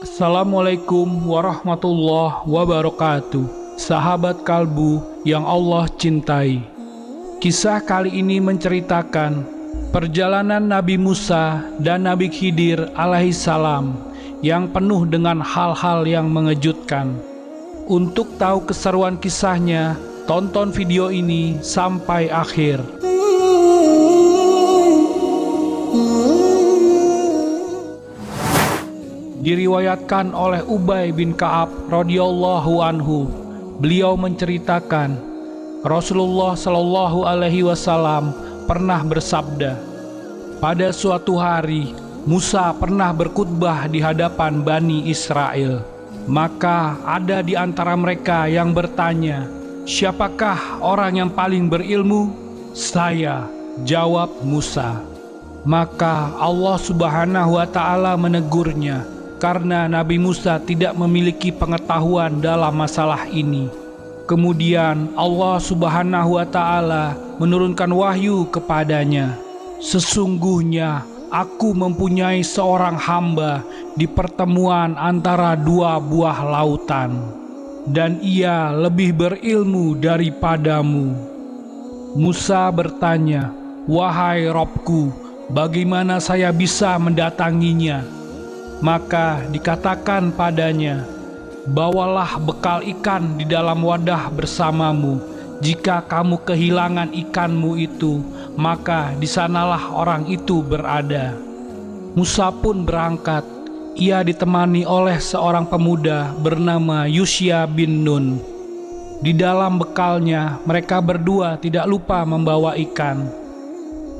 Assalamualaikum warahmatullahi wabarakatuh. Sahabat kalbu yang Allah cintai, kisah kali ini menceritakan perjalanan Nabi Musa dan Nabi Khidir alaihissalam yang penuh dengan hal-hal yang mengejutkan. Untuk tahu keseruan kisahnya, tonton video ini sampai akhir. Diriwayatkan oleh Ubay bin Ka'ab radhiyallahu anhu, beliau menceritakan Rasulullah Shallallahu alaihi wasallam pernah bersabda, pada suatu hari Musa pernah berkhutbah di hadapan Bani Israel. Maka ada di antara mereka yang bertanya, siapakah orang yang paling berilmu? Saya, jawab Musa. Maka Allah Subhanahu wa Ta'ala menegurnya, karena Nabi Musa tidak memiliki pengetahuan dalam masalah ini. Kemudian Allah Subhanahu wa Ta'ala menurunkan wahyu kepadanya, sesungguhnya aku mempunyai seorang hamba di pertemuan antara dua buah lautan, dan ia lebih berilmu daripadamu. Musa bertanya, wahai Robku, bagaimana saya bisa mendatanginya? Maka dikatakan padanya, bawalah bekal ikan di dalam wadah bersamamu. Jika kamu kehilangan ikanmu itu, maka di sanalah orang itu berada. Musa pun berangkat. Ia ditemani oleh seorang pemuda bernama Yusya bin Nun. Di dalam bekalnya, mereka berdua tidak lupa membawa ikan.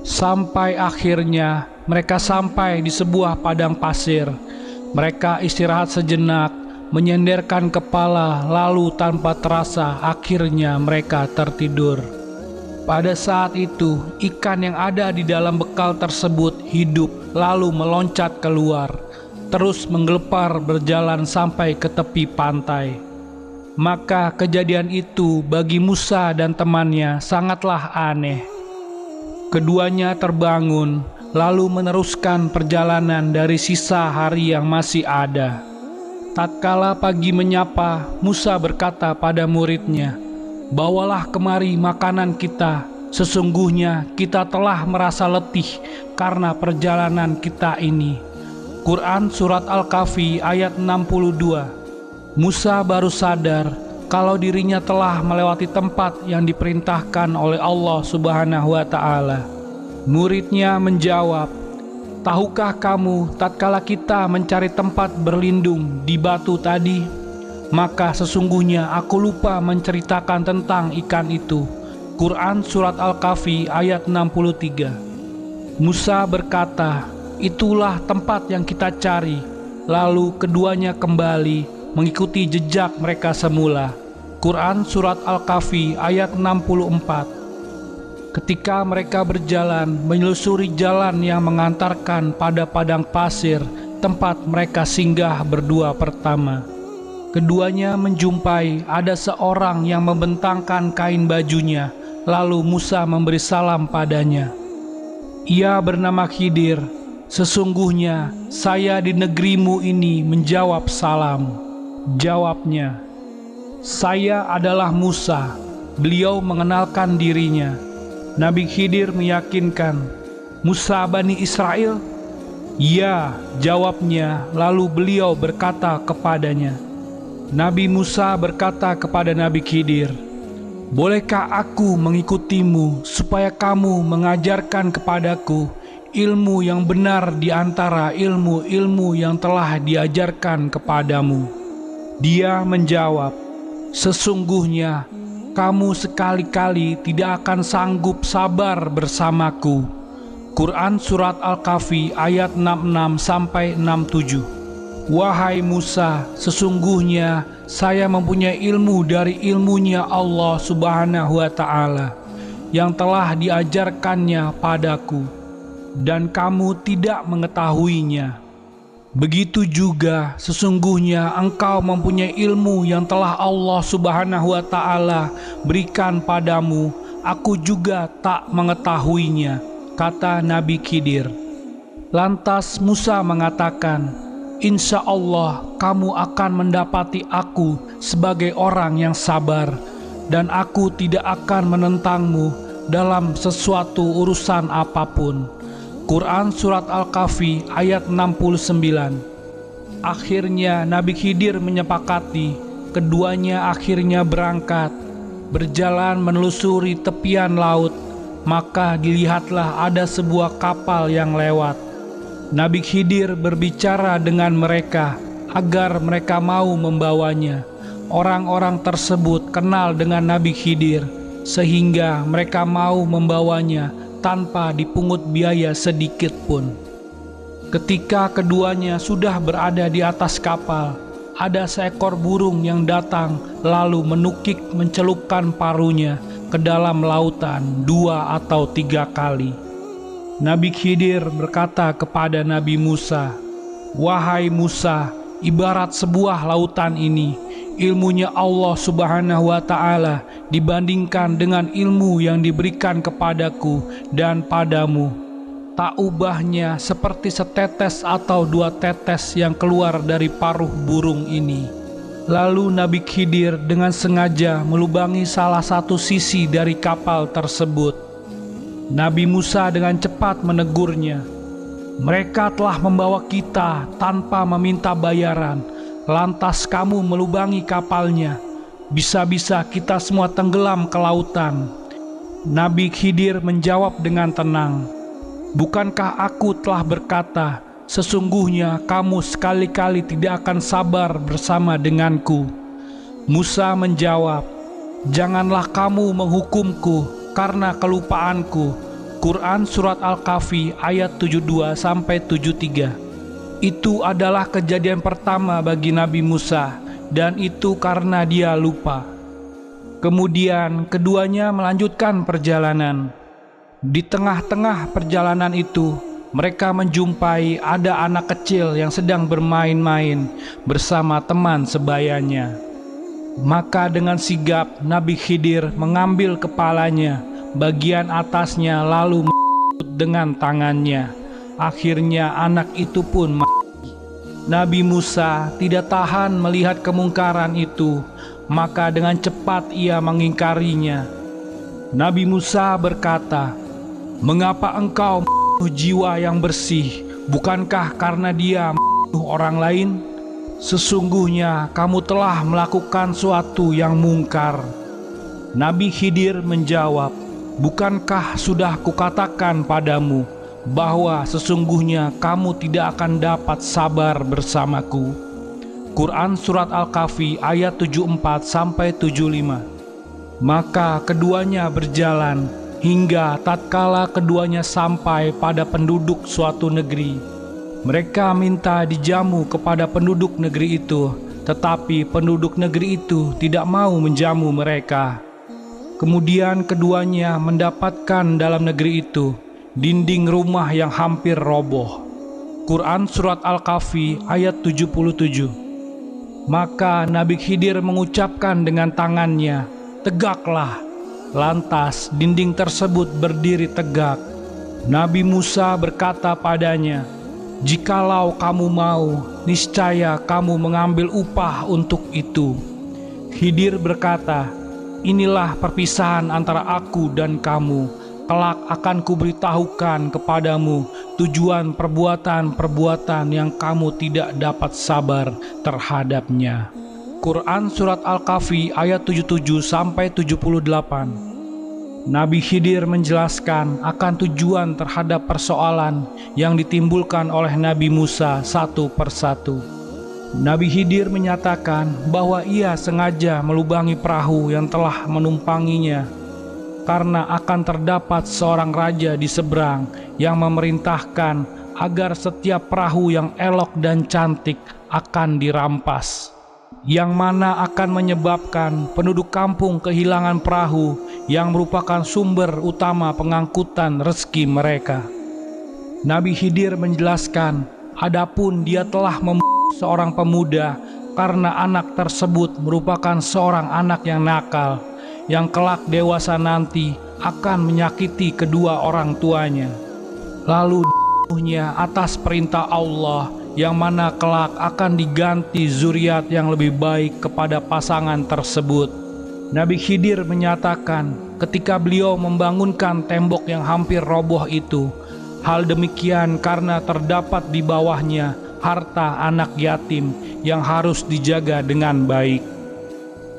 Sampai akhirnya mereka sampai di sebuah padang pasir. Mereka istirahat sejenak, menyenderkan kepala, lalu tanpa terasa akhirnya mereka tertidur. Pada saat itu, ikan yang ada di dalam bekal tersebut hidup, lalu meloncat keluar, terus menggelepar berjalan sampai ke tepi pantai. Maka kejadian itu bagi Musa dan temannya sangatlah aneh. Keduanya terbangun, lalu meneruskan perjalanan dari sisa hari yang masih ada. Tatkala pagi menyapa, Musa berkata pada muridnya, bawalah kemari makanan kita, sesungguhnya kita telah merasa letih karena perjalanan kita ini. Quran Surat Al-Kahfi ayat 62. Musa baru sadar kalau dirinya telah melewati tempat yang diperintahkan oleh Allah Subhanahu wa Ta'ala. Muridnya menjawab, tahukah kamu tatkala kita mencari tempat berlindung di batu tadi? Maka sesungguhnya aku lupa menceritakan tentang ikan itu. Quran Surat Al-Kahfi ayat 63. Musa berkata, itulah tempat yang kita cari. Lalu keduanya kembali mengikuti jejak mereka semula. Quran Surat Al-Kahfi ayat 64. Ketika mereka berjalan menelusuri jalan yang mengantarkan pada padang pasir tempat mereka singgah berdua pertama, keduanya menjumpai ada seorang yang membentangkan kain bajunya. Lalu Musa memberi salam padanya. Ia bernama Khidir. Sesungguhnya saya di negerimu ini menjawab salam. Jawabnya, saya adalah Musa. Beliau mengenalkan dirinya. Nabi Khidir meyakinkan, Musa Bani Israel? Ya, jawabnya. Lalu beliau berkata kepadanya. Nabi Musa berkata kepada Nabi Khidir, bolehkah aku mengikutimu supaya kamu mengajarkan kepadaku ilmu yang benar di antara ilmu-ilmu yang telah diajarkan kepadamu? Dia menjawab, sesungguhnya kamu sekali-kali tidak akan sanggup sabar bersamaku. Quran Surat Al-Kahfi ayat 66-67. Wahai Musa, sesungguhnya saya mempunyai ilmu dari ilmunya Allah Subhanahu wa Ta'ala yang telah diajarkannya padaku, dan kamu tidak mengetahuinya. Begitu juga sesungguhnya engkau mempunyai ilmu yang telah Allah Subhanahu wa Ta'ala berikan padamu, aku juga tak mengetahuinya, kata Nabi Khidir. Lantas Musa mengatakan, "Insya Allah kamu akan mendapati aku sebagai orang yang sabar, dan aku tidak akan menentangmu dalam sesuatu urusan apapun." Quran Surat Al-Kahfi ayat 69. Akhirnya Nabi Khidir menyepakati, keduanya akhirnya berangkat, berjalan menelusuri tepian laut. Maka dilihatlah ada sebuah kapal yang lewat. Nabi Khidir berbicara dengan mereka agar mereka mau membawanya. Orang-orang tersebut kenal dengan Nabi Khidir, sehingga mereka mau membawanya tanpa dipungut biaya sedikit pun. Ketika keduanya sudah berada di atas kapal, ada seekor burung yang datang lalu menukik mencelupkan paruhnya ke dalam lautan 2 atau 3 kali. Nabi Khidir berkata kepada Nabi Musa, "Wahai Musa, ibarat sebuah lautan ini, ilmunya Allah Subhanahu wa Ta'ala dibandingkan dengan ilmu yang diberikan kepadaku dan padamu. Tak ubahnya seperti setetes atau 2 tetes yang keluar dari paruh burung ini." Lalu Nabi Khidir dengan sengaja melubangi salah satu sisi dari kapal tersebut. Nabi Musa dengan cepat menegurnya, "Mereka telah membawa kita tanpa meminta bayaran, lantas kamu melubangi kapalnya. Bisa-bisa kita semua tenggelam ke lautan." Nabi Khidir menjawab dengan tenang, "Bukankah aku telah berkata, sesungguhnya kamu sekali-kali tidak akan sabar bersama denganku?" Musa menjawab, "Janganlah kamu menghukumku karena kelupaanku." Quran Surat Al-Kahfi ayat 72-73. Itu adalah kejadian pertama bagi Nabi Musa, dan itu karena dia lupa. Kemudian keduanya melanjutkan perjalanan. Di tengah-tengah perjalanan itu, mereka menjumpai ada anak kecil yang sedang bermain-main bersama teman sebayanya. Maka dengan sigap Nabi Khidir mengambil kepalanya, bagian atasnya, lalu dengan tangannya. Akhirnya anak itu pun mati. Nabi Musa tidak tahan melihat kemungkaran itu, maka dengan cepat ia mengingkarinya. Nabi Musa berkata, "Mengapa engkau membunuh jiwa yang bersih? Bukankah karena dia membunuh orang lain? Sesungguhnya kamu telah melakukan suatu yang mungkar." Nabi Khidir menjawab, "Bukankah sudah kukatakan padamu bahwa sesungguhnya kamu tidak akan dapat sabar bersamaku?" Quran Surat Al-Kahfi ayat 74-75. Maka keduanya berjalan hingga tatkala keduanya sampai pada penduduk suatu negeri. Mereka minta dijamu kepada penduduk negeri itu, tetapi penduduk negeri itu tidak mau menjamu mereka. Kemudian keduanya mendapatkan dalam negeri itu dinding rumah yang hampir roboh. Quran Surat Al-Kahfi ayat 77. Maka Nabi Khidir mengucapkan dengan tangannya, "Tegaklah." Lantas dinding tersebut berdiri tegak. Nabi Musa berkata padanya, "Jikalau kamu mau, niscaya kamu mengambil upah untuk itu." Khidir berkata, "Inilah perpisahan antara aku dan kamu. Kelak akan kuberitahukan kepadamu tujuan perbuatan-perbuatan yang kamu tidak dapat sabar terhadapnya." Quran Surat Al-Kahfi ayat 77-78. Nabi Khidir menjelaskan akan tujuan terhadap persoalan yang ditimbulkan oleh Nabi Musa satu persatu. Nabi Khidir menyatakan bahwa ia sengaja melubangi perahu yang telah menumpanginya karena akan terdapat seorang raja di seberang yang memerintahkan agar setiap perahu yang elok dan cantik akan dirampas, yang mana akan menyebabkan penduduk kampung kehilangan perahu yang merupakan sumber utama pengangkutan rezeki mereka. Nabi Khidir menjelaskan, adapun dia telah membunuh seorang pemuda karena anak tersebut merupakan seorang anak yang nakal, yang kelak dewasa nanti akan menyakiti kedua orang tuanya. Lalu atas perintah Allah, yang mana kelak akan diganti zuriat yang lebih baik kepada pasangan tersebut. Nabi Khidir menyatakan ketika beliau membangunkan tembok yang hampir roboh itu, hal demikian karena terdapat di bawahnya harta anak yatim yang harus dijaga dengan baik.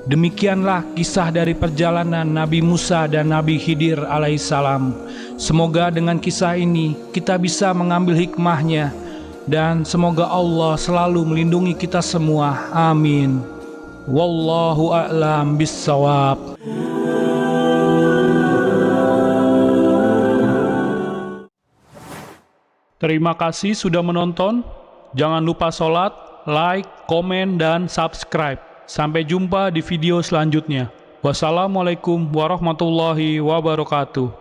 Demikianlah kisah dari perjalanan Nabi Musa dan Nabi Khidir alaihissalam. Semoga dengan kisah ini kita bisa mengambil hikmahnya, dan semoga Allah selalu melindungi kita semua. Amin. Wallahu a'lam bissawab. Terima kasih sudah menonton. Jangan lupa sholat, like, komen, dan subscribe. Sampai jumpa di video selanjutnya. Wassalamualaikum warahmatullahi wabarakatuh.